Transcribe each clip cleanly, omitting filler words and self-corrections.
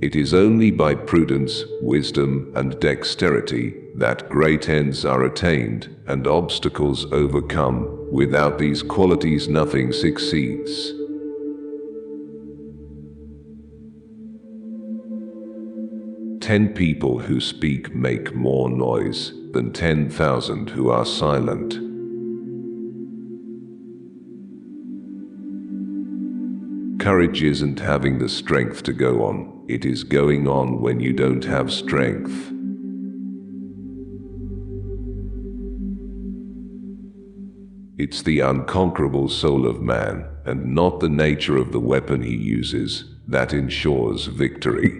It is only by prudence, wisdom, and dexterity that great ends are attained and obstacles overcome. Without these qualities, nothing succeeds. "10 people who speak make more noise than 10,000 who are silent." Courage isn't having the strength to go on, it is going on when you don't have strength. It's the unconquerable soul of man, and not the nature of the weapon he uses, that ensures victory.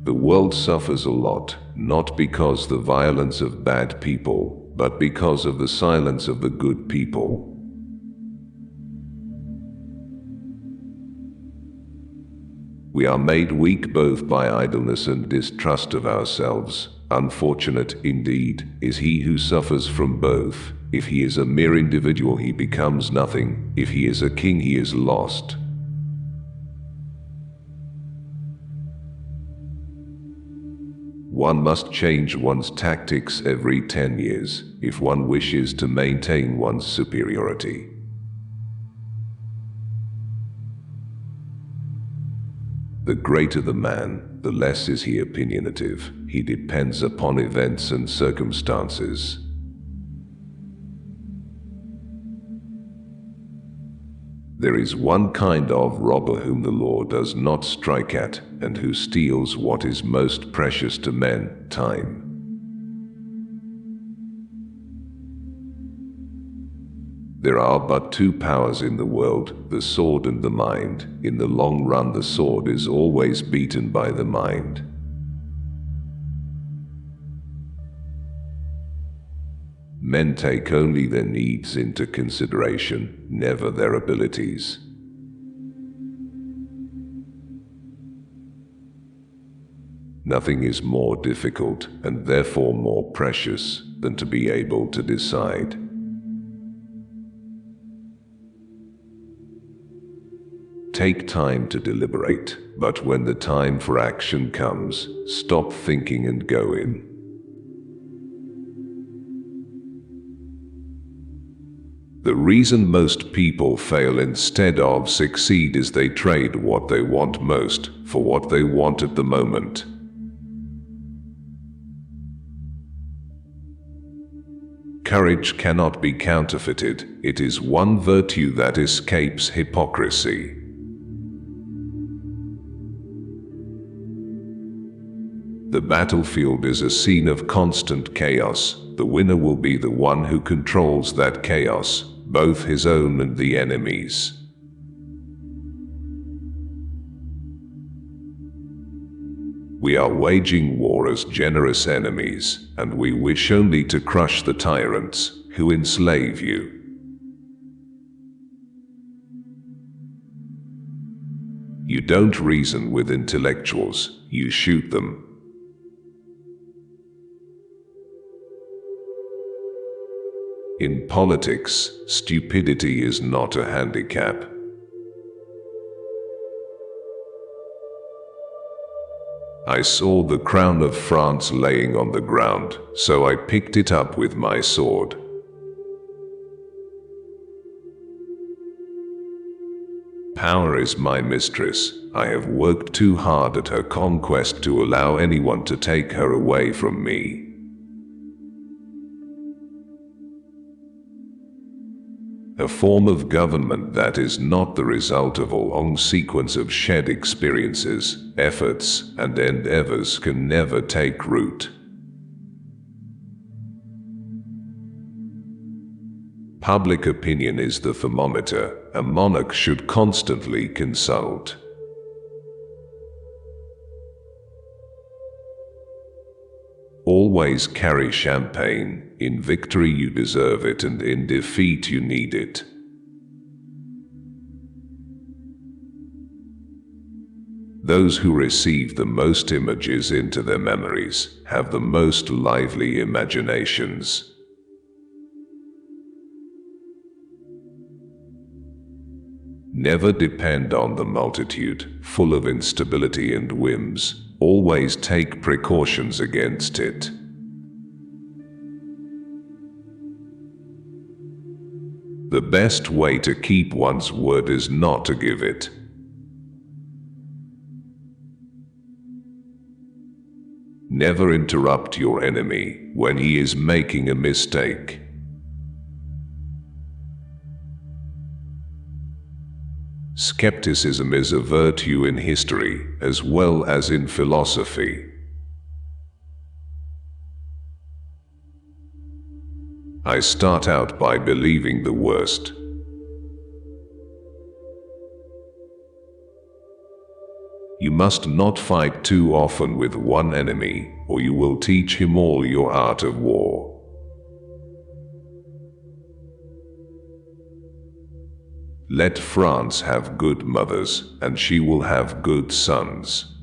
The world suffers a lot, not because the violence of bad people, but because of the silence of the good people. We are made weak both by idleness and distrust of ourselves. Unfortunate, indeed, is he who suffers from both. If he is a mere individual, he becomes nothing. If he is a king, he is lost. One must change one's tactics every 10 years if one wishes to maintain one's superiority. The greater the man, the less is he opinionative. He depends upon events and circumstances. There is one kind of robber whom the law does not strike at, and who steals what is most precious to men, time. There are but two powers in the world, the sword and the mind. In the long run, the sword is always beaten by the mind. Men take only their needs into consideration, never their abilities. Nothing is more difficult, and therefore more precious, than to be able to decide. Take time to deliberate, but when the time for action comes, stop thinking and go in. The reason most people fail instead of succeed is they trade what they want most for what they want at the moment. Courage cannot be counterfeited. It is one virtue that escapes hypocrisy. The battlefield is a scene of constant chaos. The winner will be the one who controls that chaos, both his own and the enemy's. We are waging war as generous enemies, and we wish only to crush the tyrants who enslave you. You don't reason with intellectuals, you shoot them. In politics, stupidity is not a handicap. I saw the crown of France laying on the ground, so I picked it up with my sword. Power is my mistress. I have worked too hard at her conquest to allow anyone to take her away from me. A form of government that is not the result of a long sequence of shared experiences, efforts, and endeavors can never take root. Public opinion is the thermometer a monarch should constantly consult. Always carry champagne. In victory you deserve it, and in defeat you need it. Those who receive the most images into their memories have the most lively imaginations. Never depend on the multitude, full of instability and whims. Always take precautions against it. The best way to keep one's word is not to give it. Never interrupt your enemy when he is making a mistake. Skepticism is a virtue in history as well as in philosophy. I start out by believing the worst. You must not fight too often with one enemy, or you will teach him all your art of war. Let France have good mothers, and she will have good sons.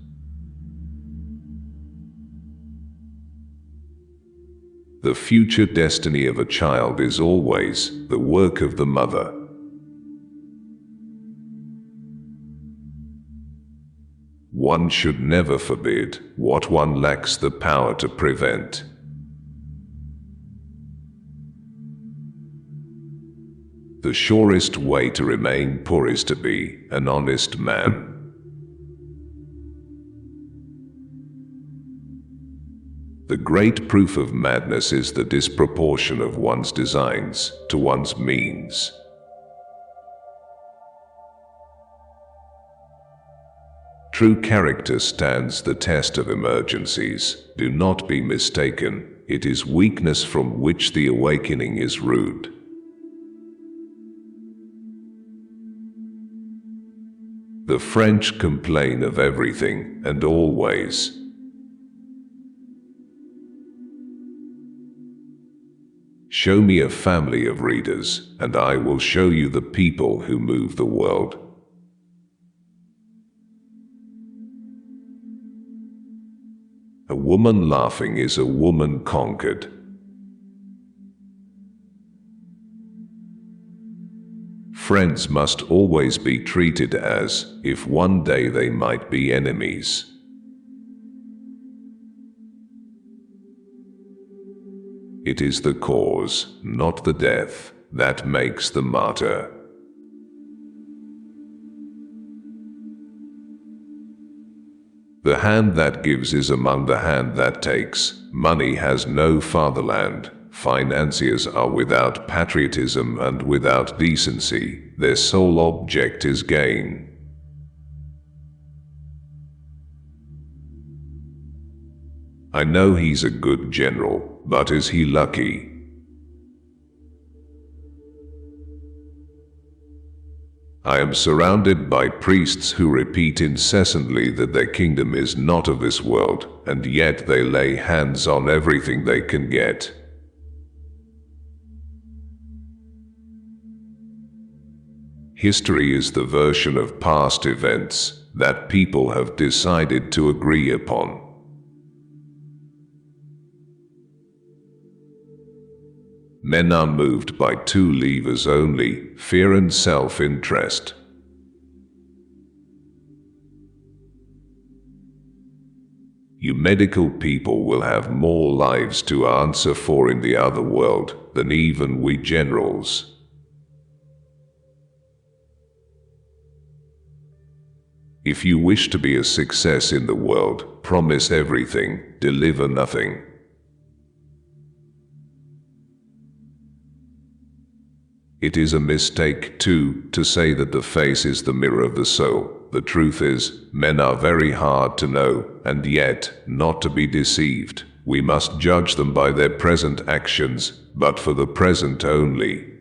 The future destiny of a child is always the work of the mother. One should never forbid what one lacks the power to prevent. The surest way to remain poor is to be an honest man. The great proof of madness is the disproportion of one's designs to one's means. True character stands the test of emergencies. Do not be mistaken. It is weakness from which the awakening is rude. The French complain of everything and always. Show me a family of readers, and I will show you the people who move the world. A woman laughing is a woman conquered. Friends must always be treated as if one day they might be enemies. It is the cause, not the death, that makes the martyr. The hand that gives is among the hand that takes. Money has no fatherland. Financiers are without patriotism and without decency. Their sole object is gain. I know he's a good general, but is he lucky? I am surrounded by priests who repeat incessantly that their kingdom is not of this world, and yet they lay hands on everything they can get. History is the version of past events that people have decided to agree upon. Men are moved by two levers only, fear and self-interest. You medical people will have more lives to answer for in the other world than even we generals. If you wish to be a success in the world, promise everything, deliver nothing. It is a mistake, too, to say that the face is the mirror of the soul. The truth is, men are very hard to know, and yet, not to be deceived. We must judge them by their present actions, but for the present only.